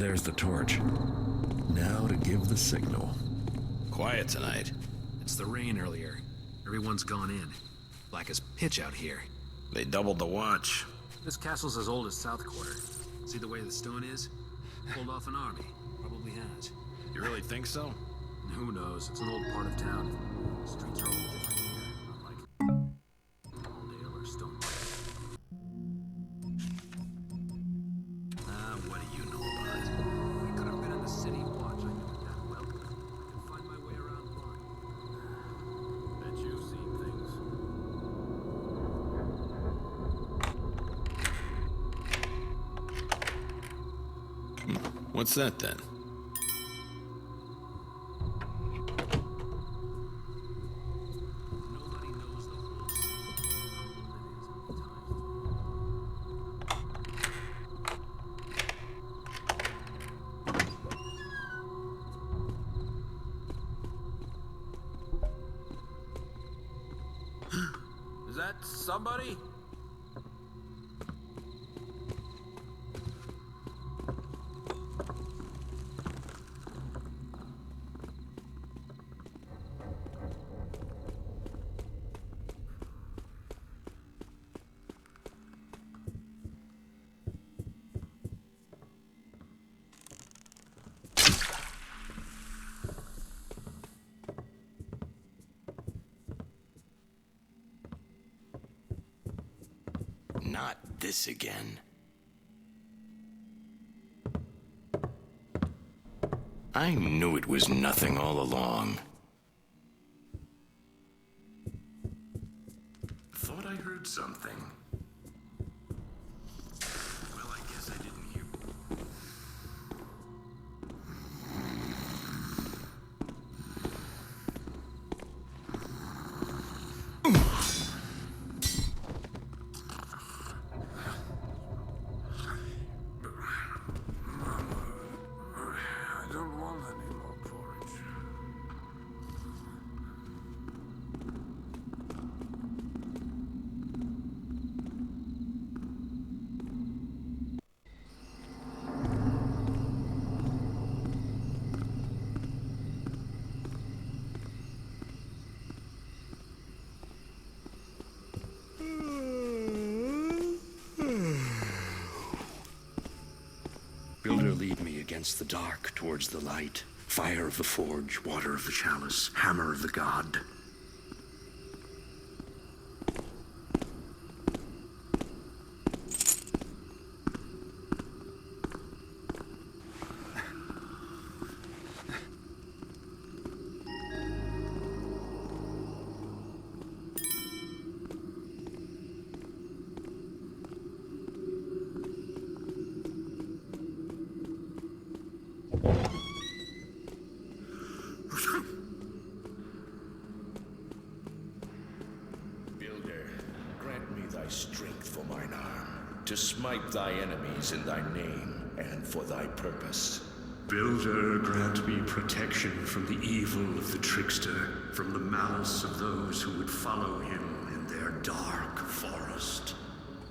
There's the torch. Now to give the signal. Quiet tonight. It's the rain earlier. Everyone's gone in. Black as pitch out here. They doubled the watch. This castle's as old as South Quarter. See the way the stone is? Pulled off an army. Probably has. You really think so? Who knows? It's an old part of town. Streets are all different here. Unlike Aldale or Stone. What do you know about it? I could have been in the city watch. I knew it that well. I can find my way around blind. Bet you've seen things. What's that then? Nobody knows the whole secret of Is that somebody? Not this again. I knew it was nothing all along. Thought I heard something. Well, I guess I didn't hear. I don't want any more porridge. Builder, lead me against the dark towards the light. Fire of the forge, water of the chalice, hammer of the god. Builder, grant me thy strength for mine arm, to smite thy enemies in thy name and for thy purpose. Builder, grant me protection from the evil of the trickster, from the malice of those who would follow him in their dark forest.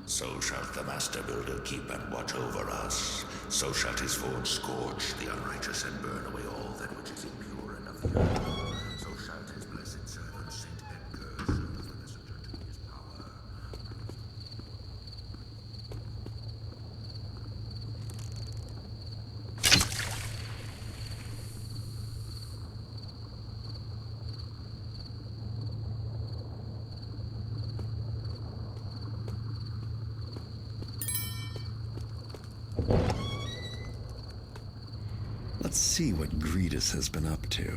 So shalt the Master Builder keep and watch over us. So shalt his forge scorch the unrighteous and burn away all that which is impure and of the earth. So shalt his blessed servant Saint Edgar serve as the messenger to his power. Let's see what Gretus has been up to.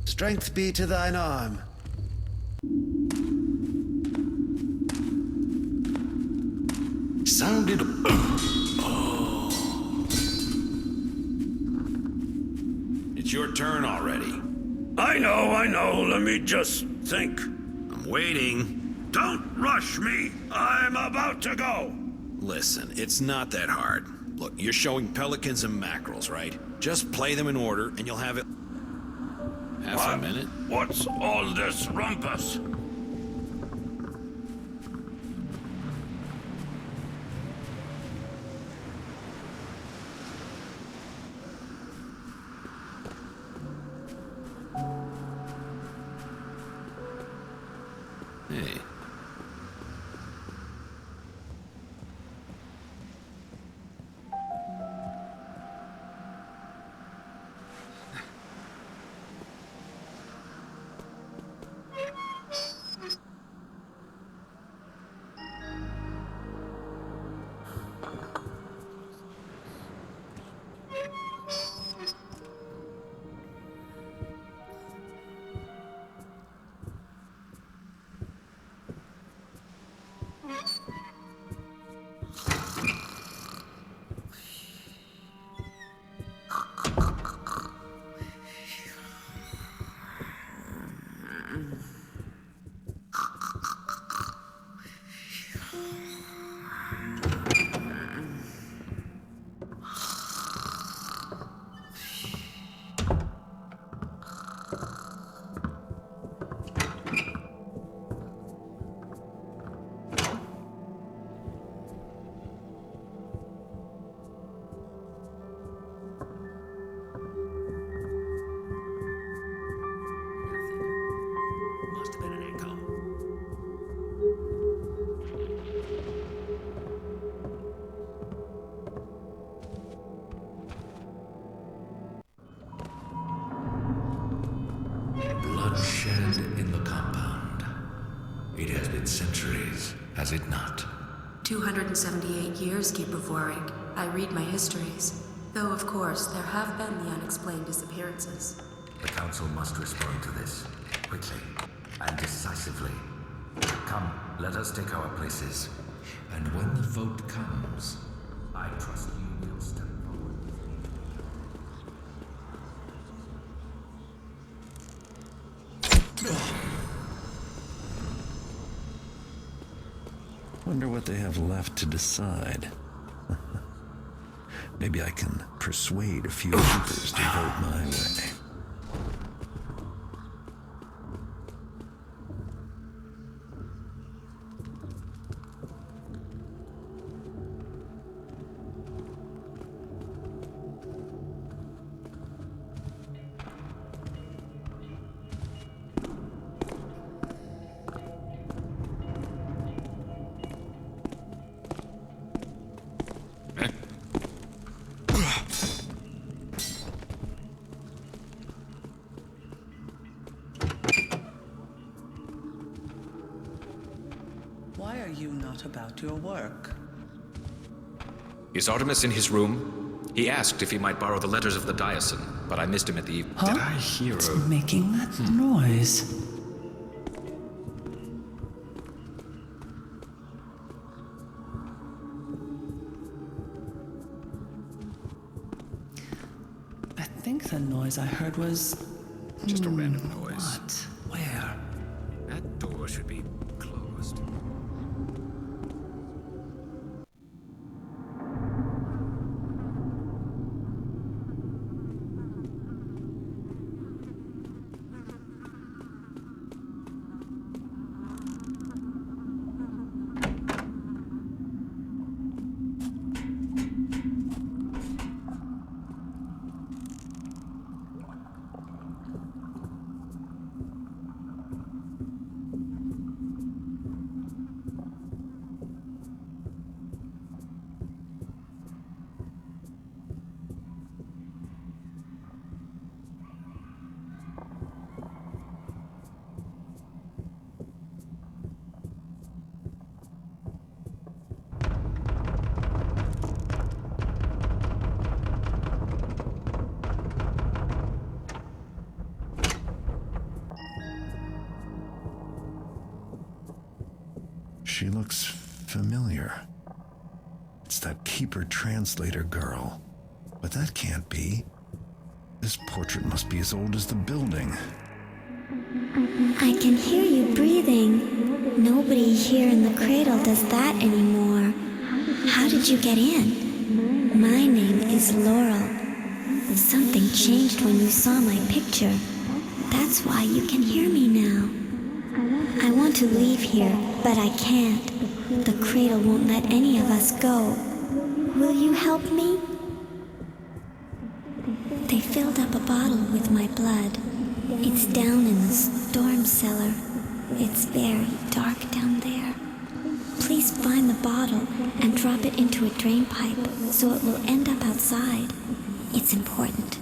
Strength be to thine arm. Sounded. It's your turn already. I know. Let me just think. I'm waiting. Don't rush me. I'm about to go. Listen, it's not that hard. Look, you're showing pelicans and mackerels, right? Just play them in order and you'll have it. Half a minute? What's all this rumpus? Hey. Must have been an echo. Bloodshed in the compound. It has been centuries, has it not? 278 years, Keeper Vorik. I read my histories. Though, of course, there have been the unexplained disappearances. The Council must respond to this, quickly and decisively. Come, let us take our places. And when the vote comes, I trust you will step forward. Wonder what they have left to decide. Maybe I can persuade a few keepers to vote my way. Why are you not about your work? Is Artemis in his room? He asked if he might borrow the letters of the Diason, but I missed him at the... Huh? Did I hear It's a... making that noise. I think the noise I heard was... Just a random noise. What? Where? That door should be closed. She looks familiar. It's that Keeper translator girl. But that can't be. This portrait must be as old as the building. I can hear you breathing. Nobody here in the cradle does that anymore. How did you get in? My name is Laurel. Something changed when you saw my picture. That's why you can hear me now. I want to leave here, but I can't. The cradle won't let any of us go. Will you help me? They filled up a bottle with my blood. It's down in the storm cellar. It's very dark down there. Please find the bottle and drop it into a drain pipe so it will end up outside. It's important.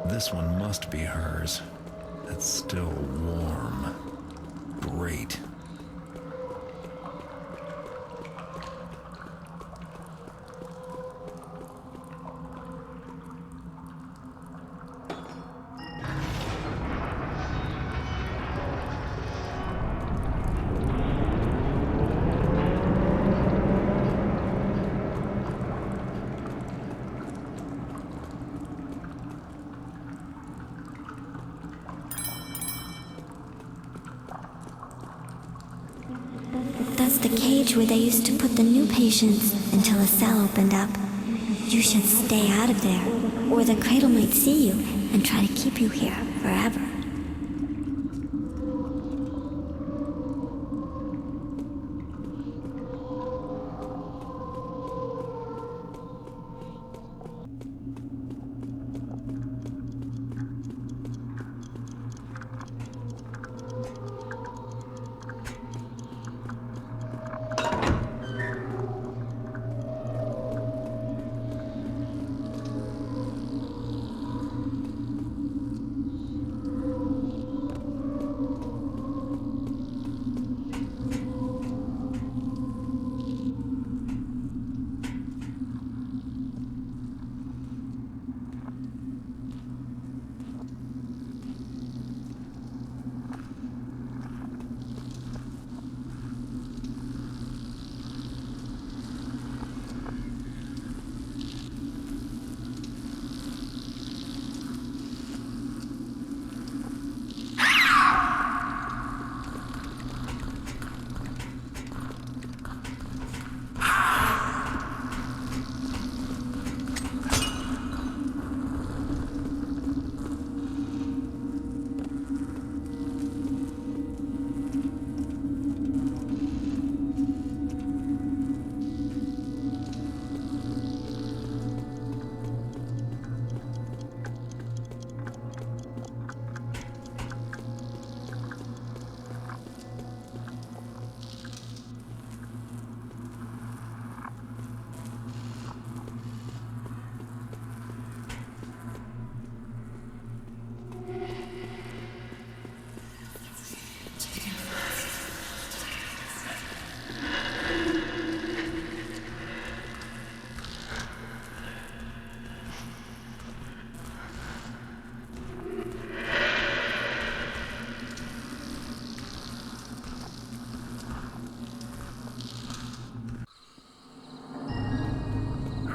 This one must be hers. It's still warm. Great. That's the cage where they used to put the new patients until a cell opened up. You should stay out of there, or the cradle might see you and try to keep you here forever.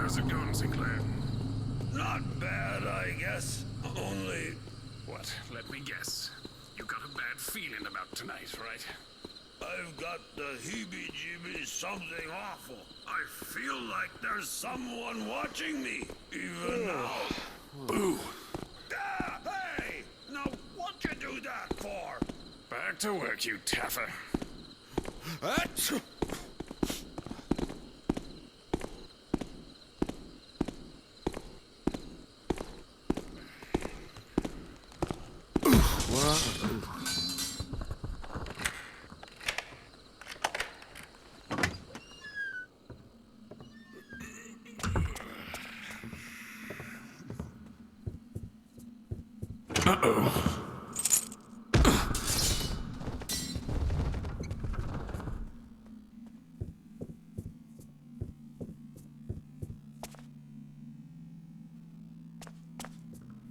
How's it going, Sinclair? Not bad, I guess. Only... What? Let me guess. You got a bad feeling about tonight, right? I've got the heebie-jeebies, something awful. I feel like there's someone watching me, even now. Boo! Ah, hey! Now what'd you do that for? Back to work, you taffer. Achoo! Uh-oh.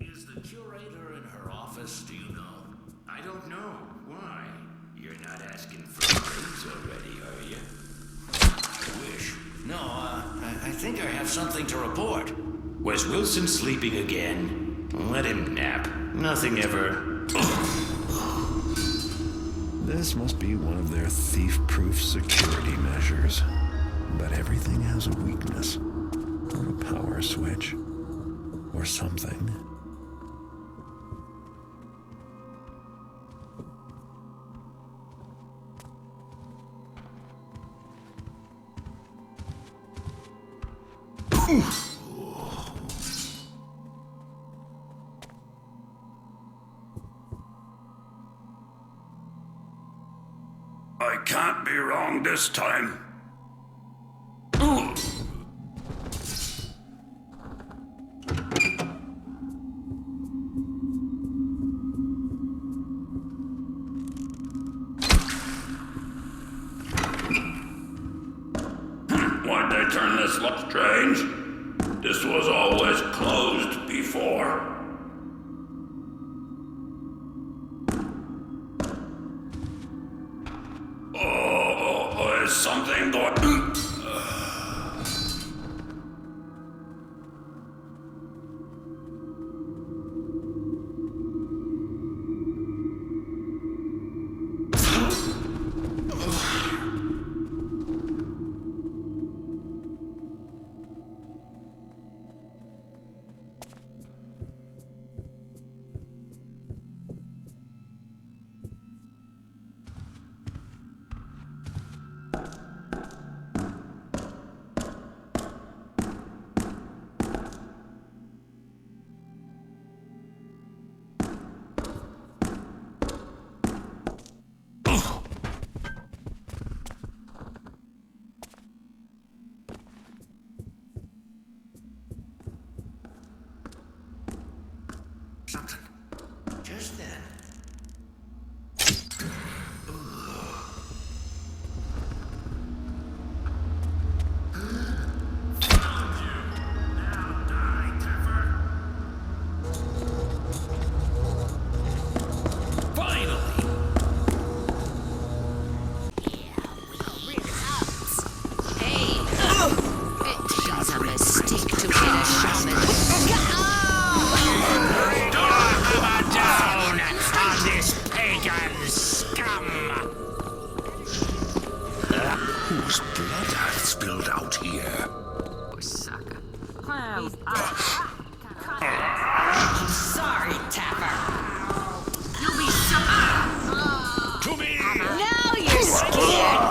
Is the curator in her office, do you know? I don't know. Why? You're not asking for grades already, are you? I wish. No, I think I have something to report. Was Wilson sleeping again? Let him nap. Nothing ever... This must be one of their thief-proof security measures. But everything has a weakness, or a power switch, or something. I can't be wrong this time. Why'd they turn this look strange? This was always closed before. Is something going... Something. Just then. Whose blood hath spilled out here? Poor sucker. Sorry, Tapper. You'll be sorry. To me! Now you're scared.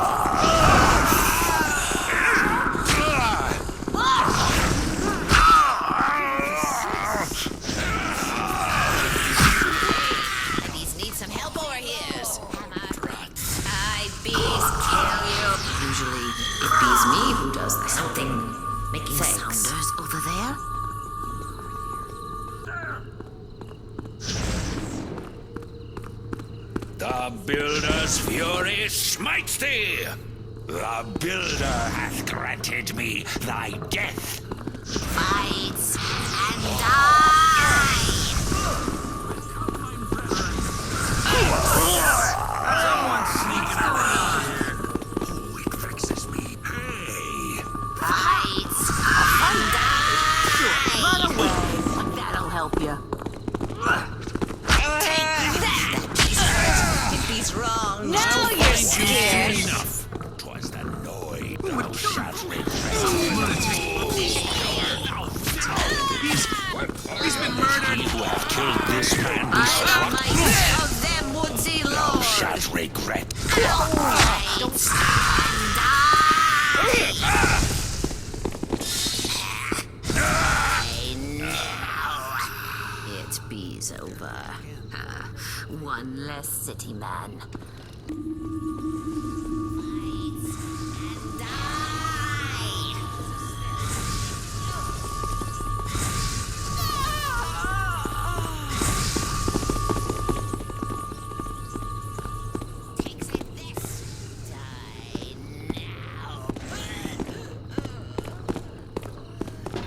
These need some help over here. Bees kill you. Usually, it bees me who does that. Something making sounders over there? The Builder's fury smites thee! The Builder hath granted me thy death! Fight and die! Someone's sneaking around! Oh, it vexes me. Hey! Fight and die! Run away! That'll help you. He's wrong. Now you're scared. Enough! 'Twas the noise thou shalt regret. He's been murdered! You have killed this man I am myself of them woodsy thou lords. shalt regret. Don't It's bees over. One less city man.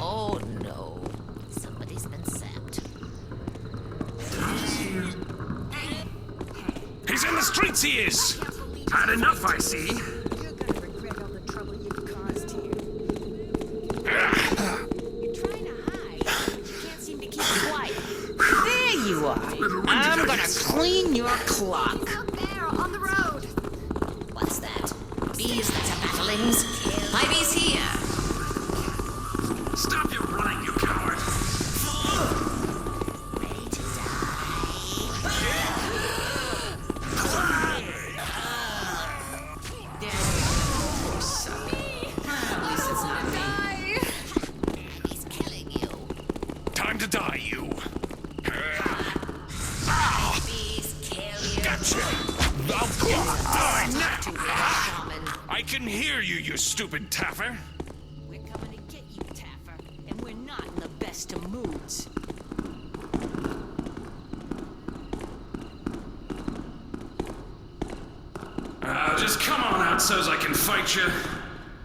Oh no, somebody's been sapped. He's in the streets, he is! Had enough, I see. You're gonna regret all the trouble you've caused here. You're trying to hide. You can't seem to keep quiet. There you are. I'm gonna clean your clock. Out there on the road. Pivy's here. Stop your running, you coward! Ready to die. There we go. Poor sucker. At least it's not me. He's killing you. Time to die, you. Bees kill you. Gotcha! Die now! Too bad, shaman. I can hear you, you stupid taffer. We're coming to get you, Taffer, and we're not in the best of moods. Just come on out so's I can fight you.